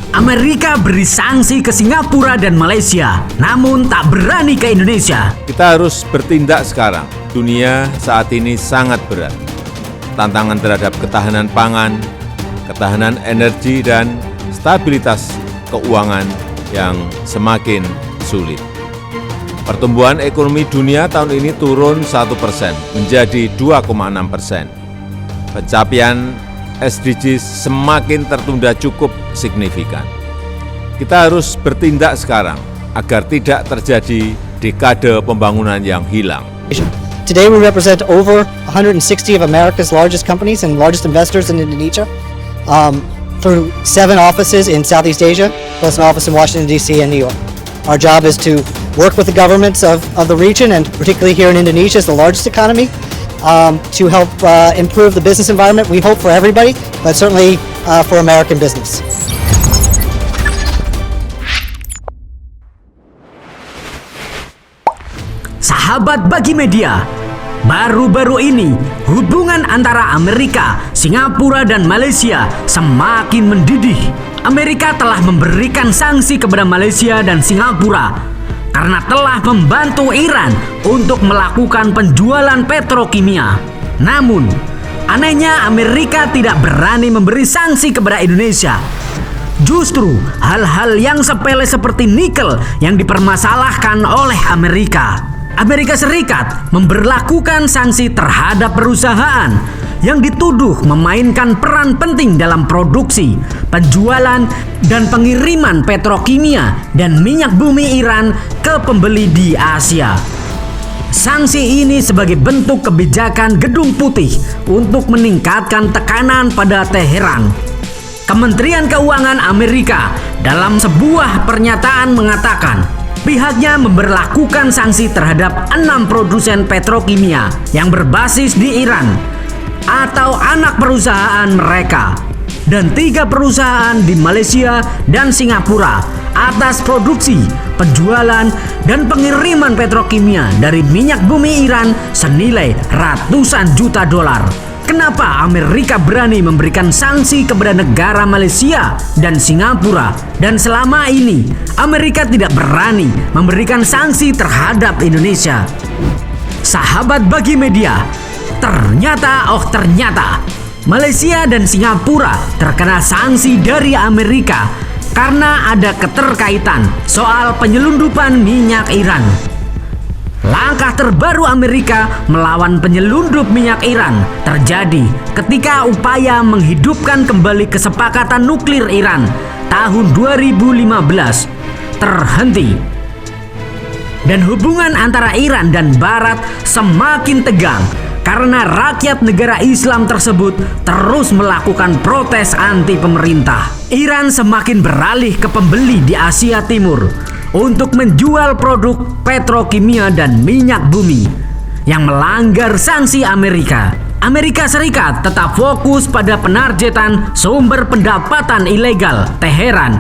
Amerika beri sanksi ke Singapura dan Malaysia, namun tak berani ke Indonesia. Kita harus bertindak sekarang. Dunia saat ini sangat berat. Tantangan terhadap ketahanan pangan, ketahanan energi, dan stabilitas keuangan yang semakin sulit. Pertumbuhan ekonomi dunia tahun ini turun 1% menjadi 2,6%. Pencapaian SDGs semakin tertunda cukup signifikan. Kita harus bertindak sekarang agar tidak terjadi dekade pembangunan yang hilang. Today we represent over 160 of America's largest companies and largest investors in Indonesia through 7 offices in Southeast Asia, plus an office in Washington, D.C. and New York. Our job is to work with the governments of the region, and particularly here in Indonesia as the largest economy, to help improve the business environment, we hope for everybody, but certainly for American business. Sahabat Bagi Media, baru-baru ini hubungan antara Amerika, Singapura, dan Malaysia semakin mendidih. Amerika telah memberikan sanksi kepada Malaysia dan Singapura karena telah membantu Iran untuk melakukan penjualan petrokimia. Namun, anehnya Amerika tidak berani memberi sanksi kepada Indonesia. Justru hal-hal yang sepele seperti nikel yang dipermasalahkan oleh Amerika. Amerika Serikat memberlakukan sanksi terhadap perusahaan yang dituduh memainkan peran penting dalam produksi, penjualan, dan pengiriman petrokimia dan minyak bumi Iran ke pembeli di Asia. Sanksi ini sebagai bentuk kebijakan Gedung Putih untuk meningkatkan tekanan pada Teheran. Kementerian Keuangan Amerika dalam sebuah pernyataan mengatakan pihaknya memberlakukan sanksi terhadap 6 produsen petrokimia yang berbasis di Iran atau anak perusahaan mereka, dan 3 perusahaan di Malaysia dan Singapura atas produksi, penjualan, dan pengiriman petrokimia dari minyak bumi Iran senilai ratusan juta dolar. Kenapa Amerika berani memberikan sanksi kepada negara Malaysia dan Singapura, dan selama ini Amerika tidak berani memberikan sanksi terhadap Indonesia? Sahabat Bagi Media, ternyata Malaysia dan Singapura terkena sanksi dari Amerika karena ada keterkaitan soal penyelundupan minyak Iran. Langkah terbaru Amerika melawan penyelundup minyak Iran terjadi ketika upaya menghidupkan kembali kesepakatan nuklir Iran tahun 2015 terhenti. Dan hubungan antara Iran dan Barat semakin tegang karena rakyat negara Islam tersebut terus melakukan protes anti pemerintah. Iran semakin beralih ke pembeli di Asia Timur untuk menjual produk petrokimia dan minyak bumi yang melanggar sanksi Amerika. Amerika Serikat tetap fokus pada penargetan sumber pendapatan ilegal Teheran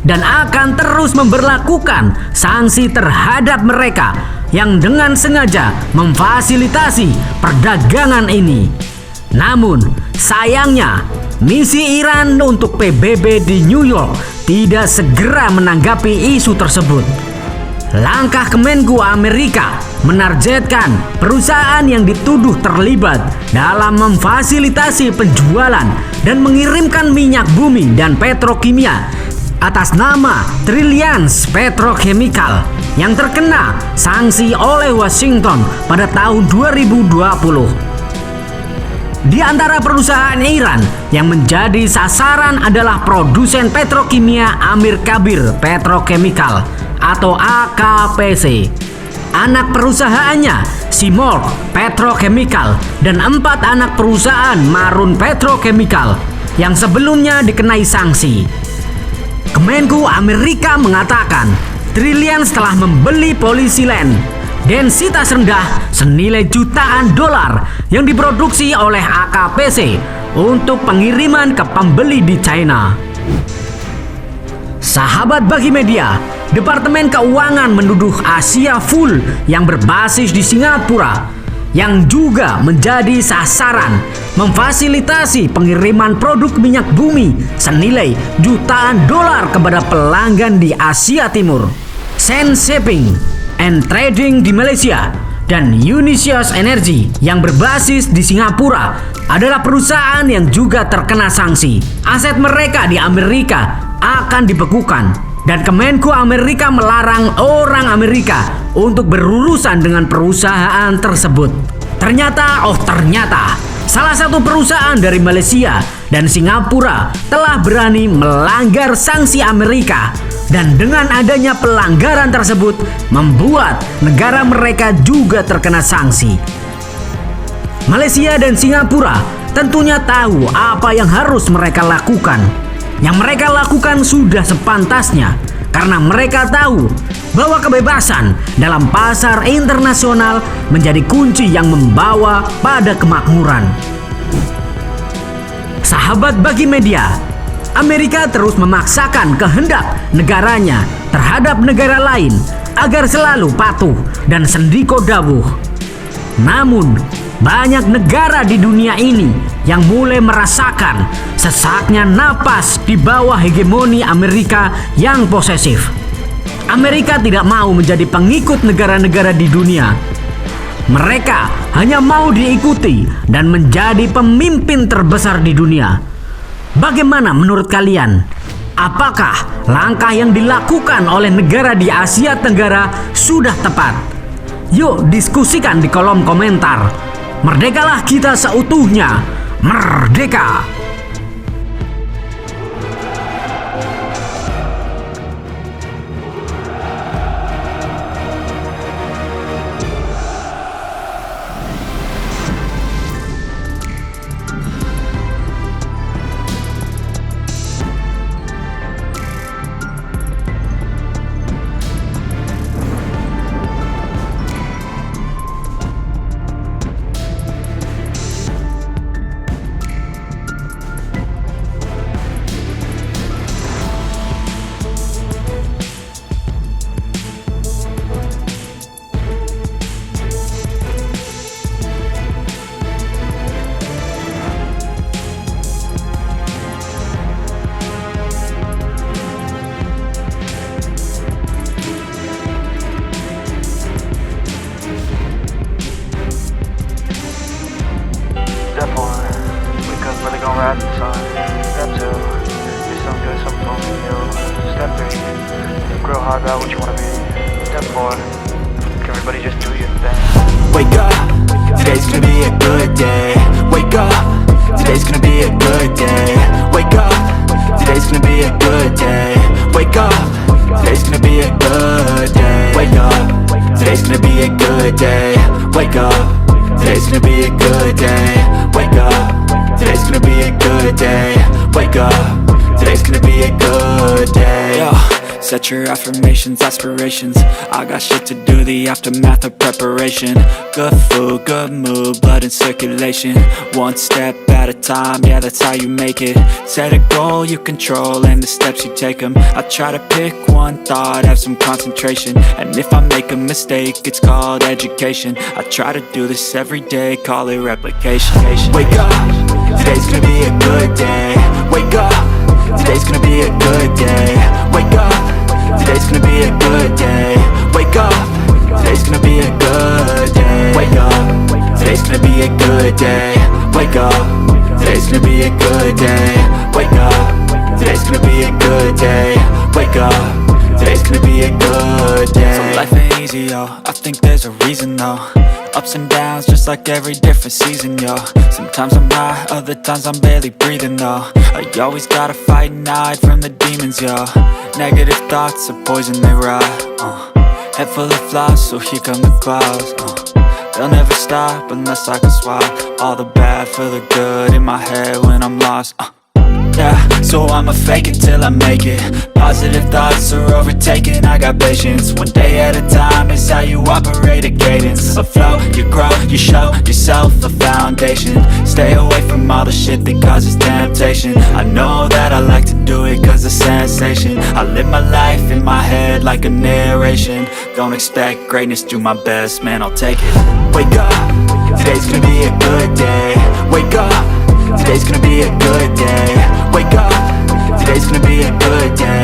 dan akan terus memberlakukan sanksi terhadap mereka yang dengan sengaja memfasilitasi perdagangan ini. Namun, sayangnya, misi Iran untuk PBB di New York tidak segera menanggapi isu tersebut. Langkah Kemenku Amerika menargetkan perusahaan yang dituduh terlibat dalam memfasilitasi penjualan dan mengirimkan minyak bumi dan petrokimia atas nama Trilliance Petrochemical yang terkena sanksi oleh Washington pada tahun 2020. Di antara perusahaan Iran yang menjadi sasaran adalah produsen petrokimia Amir Kabir Petrochemical atau AKPC, anak perusahaannya Simor Petrochemical, dan 4 anak perusahaan Marun Petrochemical yang sebelumnya dikenai sanksi. Kemenku Amerika mengatakan Trilliance telah membeli polisilen densitas rendah senilai jutaan dolar yang diproduksi oleh AKPC untuk pengiriman ke pembeli di China. Sahabat Bagi Media, Departemen Keuangan menuduh Asia Full yang berbasis di Singapura yang juga menjadi sasaran memfasilitasi pengiriman produk minyak bumi senilai jutaan dolar kepada pelanggan di Asia Timur. Sen Shipping and Trading di Malaysia dan Unisios Energy yang berbasis di Singapura adalah perusahaan yang juga terkena sanksi. Aset mereka di Amerika akan dibekukan dan Kemenko Amerika melarang orang Amerika untuk berurusan dengan perusahaan tersebut. Ternyata salah satu perusahaan dari Malaysia dan Singapura telah berani melanggar sanksi Amerika, dan dengan adanya pelanggaran tersebut membuat negara mereka juga terkena sanksi. Malaysia dan Singapura tentunya tahu apa yang harus mereka lakukan. Yang mereka lakukan sudah sepantasnya karena mereka tahu bahwa kebebasan dalam pasar internasional menjadi kunci yang membawa pada kemakmuran. Sahabat Bagi Media, Amerika terus memaksakan kehendak negaranya terhadap negara lain agar selalu patuh dan sendiko dawuh. Namun, banyak negara di dunia ini yang mulai merasakan sesaknya napas di bawah hegemoni Amerika yang posesif. Amerika tidak mau menjadi pengikut negara-negara di dunia. Mereka hanya mau diikuti dan menjadi pemimpin terbesar di dunia. Bagaimana menurut kalian? Apakah langkah yang dilakukan oleh negara di Asia Tenggara sudah tepat? Yuk diskusikan di kolom komentar. Merdekalah kita seutuhnya. Merdeka! Step 1, wake up, really gonna ride the sun. Step 2, do something good, something for you. Step 3, think real hard about what you wanna be. Step 4, can everybody just do your thing. Wake up, today's gonna be a good day. Wake up, today's gonna be a good day. Wake up, today's gonna be a good day. Wake up, today's gonna be a good day. Wake up, today's gonna be a good day. Wake up, today's gonna be a good day. Wake up, today's gonna be a good day. Wake up, today's gonna be a good day. Yo, set your affirmations, aspirations. I got shit to do, the aftermath of preparation. Good food, good mood, blood in circulation. One step at a time, yeah, that's how you make it. Set a goal you control and the steps you take them. I try to pick one thought, have some concentration. And if I make a mistake, it's called education. I try to do this every day, call it replication. Wake up, today's gonna be a good day. Wake up, today's gonna be a good day. Wake up, today's gonna be a good day. Wake up, today's gonna be a good day. Wake up, today's gonna be a good day. Wake up, today's gonna be a good day. Wake up, today's gonna be a good day. Wake up, today's gonna be a good day. So life ain't easy, yo, I think there's a reason though. Ups and downs, just like every different season, yo. Sometimes I'm high, other times I'm barely breathing, though. I always gotta fight and hide from the demons, yo. Negative thoughts are poison, they rot. Head full of flies, so here come the clouds. They'll never stop unless I can swap all the bad for the good in my head when I'm lost. Yeah, so I'ma fake it till I make it. Positive thoughts are overtaken, I got patience. One day at a time is how you operate a cadence. A flow, you grow, you show yourself a foundation. Stay away from all the shit that causes temptation. I know that I like to do it cause it's sensation. I live my life in my head like a narration. Don't expect greatness, do my best, man, I'll take it. Wake up, today's gonna be a good day. Wake up, today's gonna be a good day. Wake up, today's gonna be a good day.